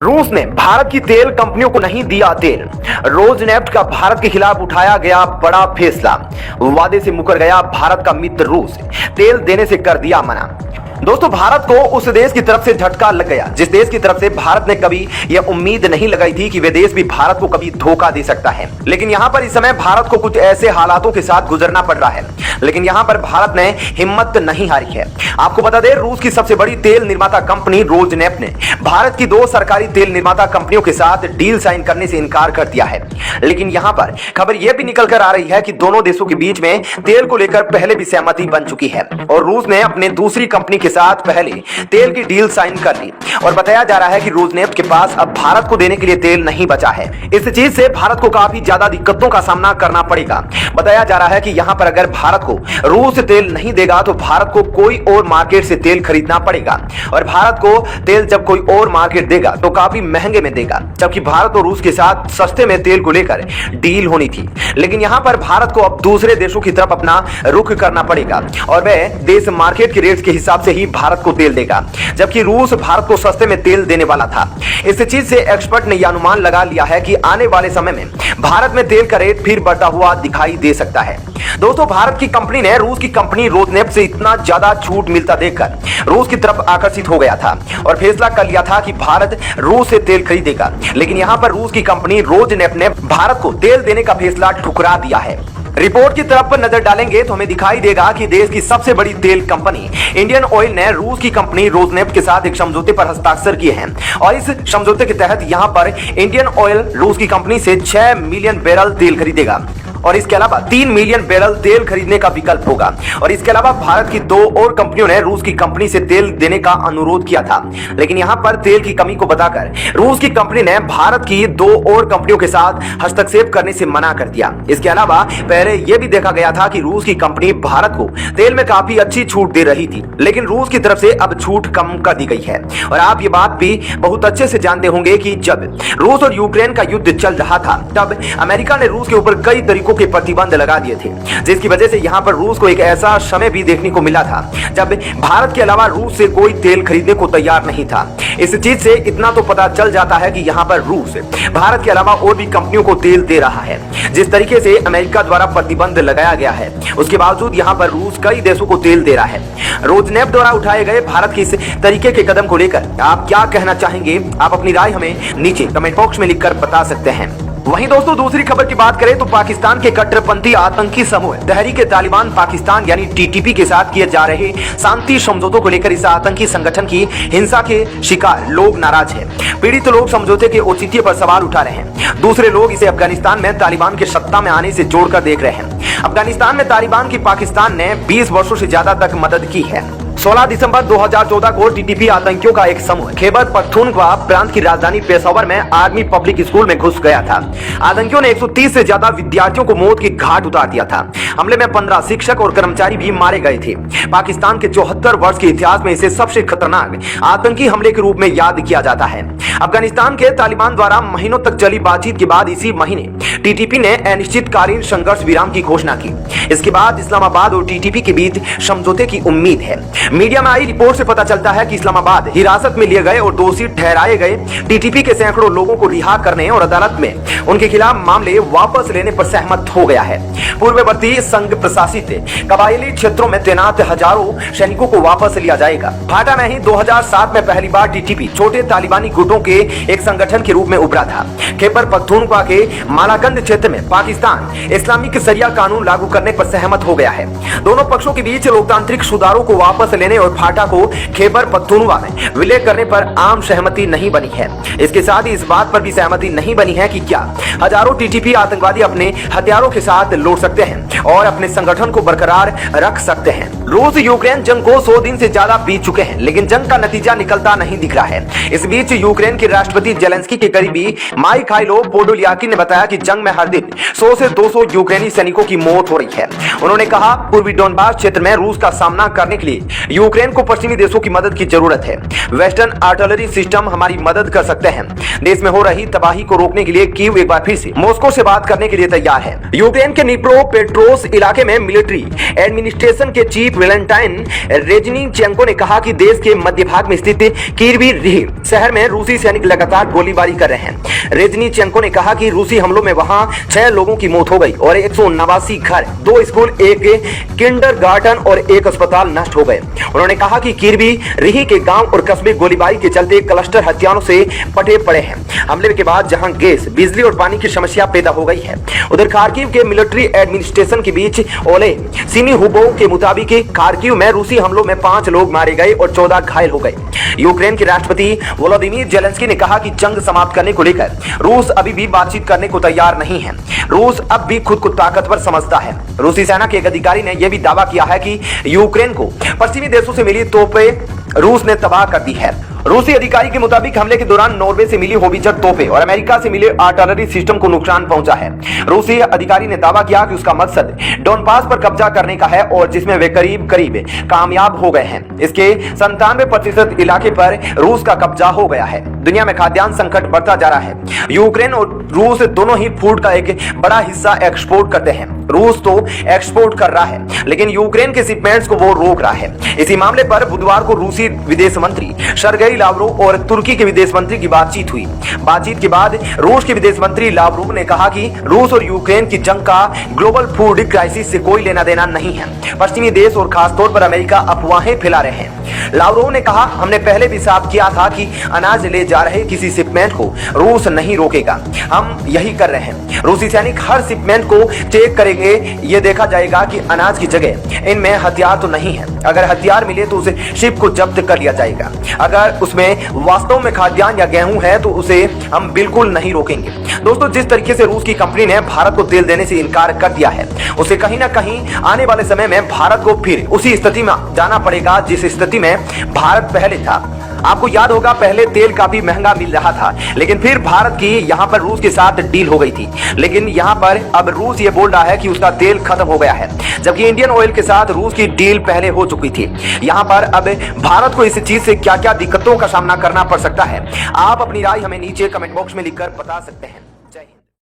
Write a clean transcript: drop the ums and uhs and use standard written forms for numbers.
रूस ने भारत की तेल कंपनियों को नहीं दिया तेल। रोजनेफ्ट का भारत के खिलाफ उठाया गया बड़ा फैसला। वादे से मुकर गया भारत का मित्र रूस, तेल देने से कर दिया मना। दोस्तों, भारत को उस देश की तरफ से झटका लग गया जिस देश की तरफ से भारत ने कभी यह उम्मीद नहीं लगाई थी कि वे देश भी भारत को कभी धोखा दे सकता है। लेकिन यहां पर इस समय भारत को कुछ ऐसे हालातों के साथ गुजरना पड़ रहा है, लेकिन यहां पर भारत ने हिम्मत नहीं हारी है। आपको बता दें, रूस की सबसे बड़ी तेल निर्माता कंपनी रोजनेफ्ट ने भारत की 2 सरकारी तेल निर्माता कंपनियों के साथ डील साइन करने से इनकार कर दिया है। लेकिन यहां पर खबर यह भी निकल कर आ रही है कि दोनों देशों के बीच में तेल को लेकर पहले भी सहमति बन चुकी है और रूस ने अपने दूसरी कंपनी के साथ पहले तेल की डील साइन कर ली और बताया जा रहा है कि रोजनेफ्ट के पास अब भारत को देने के लिए तेल नहीं बचा है। इस चीज से भारत को काफी ज्यादा दिक्कतों का सामना करना पड़ेगा। बताया जा रहा है कि यहां पर अगर भारत को रूस तेल नहीं देगा तो भारत को कोई और मार्केट से तेल खरीदना पड़ेगा और भारत को तेल जब कोई और मार्केट देगा तो काफी महंगे में देगा, जबकि भारत और रूस के साथ सस्ते में तेल को लेकर डील होनी थी। लेकिन यहां पर भारत को अब दूसरे देशों की तरफ अपना रुख करना पड़ेगा और वह देश मार्केट के रेट के हिसाब से ही भारत को तेल देगा, जबकि रूस भारत को सस्ते में तेल देने वाला था। इस चीज से एक्सपर्ट ने यह अनुमान लगा लिया है कि आने वाले समय में भारत में तेल का रेट फिर बढ़ता हुआ दिखाई दे सकता है। दोस्तों, भारत की कंपनी ने रूस की कंपनी रोजनेफ्ट से इतना ज्यादा छूट मिलता देखकर रूस की तरफ आकर्षित हो गया था और फैसला कर लिया था कि भारत रूस से तेल खरीदेगा। लेकिन यहां पर रूस की कंपनी रोजनेफ्ट ने भारत को तेल देने का फैसला ठुकरा दिया है। रिपोर्ट की तरफ पर नजर डालेंगे तो हमें दिखाई देगा कि देश की सबसे बड़ी तेल कंपनी इंडियन ऑयल ने रूस की कंपनी रोजनेफ्ट के साथ एक समझौते पर हस्ताक्षर किए हैं और इस समझौते के तहत यहां पर इंडियन ऑयल रूस की कंपनी से 6 मिलियन बैरल तेल खरीदेगा और इसके अलावा 3 मिलियन बैरल तेल खरीदने का विकल्प होगा। और इसके अलावा भारत की 2 और कंपनियों ने रूस की कंपनी से तेल देने का अनुरोध किया था, लेकिन यहां पर तेल की कमी को बताकर रूस की कंपनी ने भारत की 2 और कंपनियों के साथ हस्तक्षेप करने से मना कर दिया। इसके अलावा पहले यह भी देखा गया था कि रूस की कंपनी भारत को तेल में काफी अच्छी छूट दे रही थी, लेकिन रूस की तरफ से अब छूट कम कर दी गई है। और आप ये बात भी बहुत अच्छे से जानते होंगे कि जब रूस और यूक्रेन का युद्ध चल रहा था तब अमेरिका ने रूस के ऊपर कई तरीकों के प्रतिबंध लगा दिए थे, जिसकी वजह से यहां पर रूस को एक ऐसा समय भी देखने को मिला था जब भारत के अलावा रूस से कोई तेल खरीदने को तैयार नहीं था। इस चीज से इतना तो पता चल जाता है कि यहां पर रूस भारत के अलावा और भी कंपनियों को तेल दे रहा है। जिस तरीके से अमेरिका द्वारा प्रतिबंध लगाया गया है उसके बावजूद यहां पर रूस कई देशों को तेल दे रहा है। रोजनेफ्ट द्वारा उठाए गए भारत के इस तरीके के कदम को लेकर आप क्या कहना चाहेंगे? आप अपनी राय हमें नीचे कमेंट बॉक्स में लिखकर बता सकते हैं। वहीं दोस्तों, दूसरी खबर की बात करें तो पाकिस्तान के कट्टरपंथी आतंकी समूह तहरीक-ए-तालिबान पाकिस्तान यानी टीटीपी के साथ किए जा रहे शांति समझौतों को लेकर इस आतंकी संगठन की हिंसा के शिकार लोग नाराज हैं। पीड़ित लोग समझौते के औचित्य पर सवाल उठा रहे हैं। दूसरे लोग इसे अफगानिस्तान में तालिबान के सत्ता में आने से जोड़कर देख रहे हैं। अफगानिस्तान में तालिबान की पाकिस्तान ने 20 वर्षों से ज्यादा तक मदद की है। 16 दिसंबर 2014 को टीटीपी आतंकियों का एक समूह खैबर पख्तूनख्वा प्रांत की राजधानी पेशावर में आर्मी पब्लिक स्कूल में घुस गया था। आतंकियों ने 130 से ज्यादा विद्यार्थियों को मौत की घाट उतार दिया था। हमले में 15 शिक्षक और कर्मचारी भी मारे गए थे। पाकिस्तान के 74 वर्ष के इतिहास में इसे सबसे खतरनाक आतंकी हमले के रूप में याद किया जाता है। अफगानिस्तान के तालिबान द्वारा महीनों तक चली बातचीत के बाद इसी महीने टीटीपी ने अनिश्चितकालीन संघर्ष विराम की घोषणा की। इसके बाद इस्लामाबाद और टीटीपी के बीच समझौते की उम्मीद है। मीडिया में आई रिपोर्ट से पता चलता है कि इस्लामाबाद हिरासत में लिए गए और दोषी ठहराए गए टीटीपी के सैकड़ों लोगों को रिहा करने और अदालत में उनके खिलाफ मामले वापस लेने पर सहमत हो गया है। पूर्ववर्ती संघ प्रशासित कबायली क्षेत्रों में तैनात हजारों सैनिकों को वापस लिया जाएगा। फाटा में ही 2007 में पहली बार टीटीपी छोटे तालिबानी गुटों के एक संगठन के रूप में उभरा था। खैबर पख्तूनख्वा के मालाकंद क्षेत्र में पाकिस्तान इस्लामिक शरिया कानून लागू करने पर सहमत हो गया है। दोनों पक्षों के बीच लोकतांत्रिक सुधारों को वापस लेने और फाटा को खैबर पख्तूनख्वा में विलय करने पर आम सहमति नहीं बनी है। इसके साथ ही इस बात पर भी सहमति नहीं बनी है कि क्या हजारों टीटीपी आतंकवादी अपने हथियारों के साथ लौट सकते हैं और अपने संगठन को बरकरार रख सकते हैं। रूस यूक्रेन जंग को 100 दिन से ज्यादा बीत चुके हैं, लेकिन जंग का नतीजा निकलता नहीं दिख रहा है। इस बीच यूक्रेन के राष्ट्रपति जेलेंस्की के करीबी माइखाइलो पोडोलियाकी ने बताया कि जंग में हर दिन 100 से 200 यूक्रेनी सैनिकों की मौत हो रही है। उन्होंने कहा, पूर्वी डोनबास क्षेत्र में रूस का सामना करने के लिए यूक्रेन को पश्चिमी देशों की मदद की जरूरत है। वेस्टर्न आर्टिलरी सिस्टम हमारी मदद कर सकते हैं। देश में हो रही तबाही को रोकने के लिए कीव एक बार फिर से मॉस्को से बात करने के लिए तैयार है। यूक्रेन के निप्रो पेट्रोस इलाके में मिलिट्री एडमिनिस्ट्रेशन के चीफ वेलेंटाइन रेजनीचेंको ने कहा कि देश के मध्य भाग में स्थित कीरवी रिह शहर में रूसी सैनिक लगातार गोलीबारी कर रहे हैं। रेजनीचेंको ने कहा कि रूसी हमलों में वहां 6 लोगों की मौत हो गई और 189 घर, 2 स्कूल, एक किंडरगार्टन और एक अस्पताल नष्ट हो गए। उन्होंने कहा कि कीरवी रिह के गांव और कस्बे गोलीबारी के चलते क्लस्टर हथियारों से पटे पड़े हैं। हमले के बाद जहां गैस, बिजली और पानी की समस्या पैदा हो गई है। उधर खार्किव के मिलिट्री एडमिनिस्ट्रेशन के बीच ओले सिनिहुबो के मुताबिक खार्किव में रूसी हमलों में 5 लोग मारे गए और 14 घायल हो गए। यूक्रेन के राष्ट्रपति वोलोदिमीर जेलेंस्की ने कहा कि जंग समाप्त करने को लेकर रूस अभी भी बातचीत करने को तैयार नहीं है। रूस अब भी खुद को ताकतवर समझता है। रूसी सेना के एक अधिकारी ने यह भी दावा किया है कि यूक्रेन को पश्चिमी देशों से मिली तोपें रूस ने तबाह कर दी है। रूसी अधिकारी के मुताबिक हमले के दौरान नॉर्वे से मिली होवित्जर तोपें और अमेरिका से मिले आर्टिलरी सिस्टम को नुकसान पहुंचा है। रूसी अधिकारी ने दावा किया कि उसका मकसद डोनबास पर कब्जा करने का है और जिसमें वे करीब करीब कामयाब हो गए हैं। इसके 97% इलाके पर रूस का कब्जा हो गया है। दुनिया में खाद्यान्न संकट बढ़ता जा रहा है। यूक्रेन और रूस दोनों ही फूड का एक बड़ा हिस्सा एक्सपोर्ट करते हैं। रूस तो एक्सपोर्ट कर रहा है, लेकिन यूक्रेन के शिपमेंट्स को वो रोक रहा है। इसी मामले पर बुधवार को रूसी विदेश मंत्री सर्गेई लावरोव और तुर्की के विदेश मंत्री की बातचीत हुई। बातचीत के बाद रूस के विदेश मंत्री लावरोव ने कहा कि रूस और यूक्रेन की जंग का ग्लोबल फूड क्राइसिस से कोई लेना देना नहीं है। पश्चिमी देश और खासतौर पर अमेरिका अफवाहें फैला रहे हैं। लावरोव ने कहा, हमने पहले भी साफ किया था कि अनाज ले जा रहे किसी शिपमेंट को रूस नहीं रोकेगा। हम यही कर रहे हैं। रूसी सैनिक हर शिपमेंट को चेक करेंगे। ये देखा जाएगा कि अनाज की जगह इनमें हथियार तो नहीं है। अगर हथियार मिले तो उसे शिप को जब्त कर लिया जाएगा। अगर उसमें वास्तव में खाद्यान्न या गेहूं है तो उसे हम बिल्कुल नहीं रोकेंगे। दोस्तों, जिस तरीके से रूस की कंपनी ने भारत को तेल देने से इनकार कर दिया है, उसे कहीं ना कहीं आने वाले समय में भारत को फिर उसी स्थिति में जाना पड़ेगा जिस स्थिति में भारत पहले था। आपको याद होगा, पहले तेल काफी महंगा मिल रहा था, लेकिन फिर भारत की यहां पर रूस के साथ डील हो गई थी। लेकिन यहां पर अब रूस ये बोल रहा है कि उसका तेल खत्म हो गया है, जबकि इंडियन ऑयल के साथ रूस की डील पहले हो चुकी थी। यहां पर अब भारत को इस चीज से क्या क्या दिक्कतों का सामना करना पड़ सकता है, आप अपनी राय हमें नीचे कमेंट बॉक्स में लिखकर बता सकते हैं।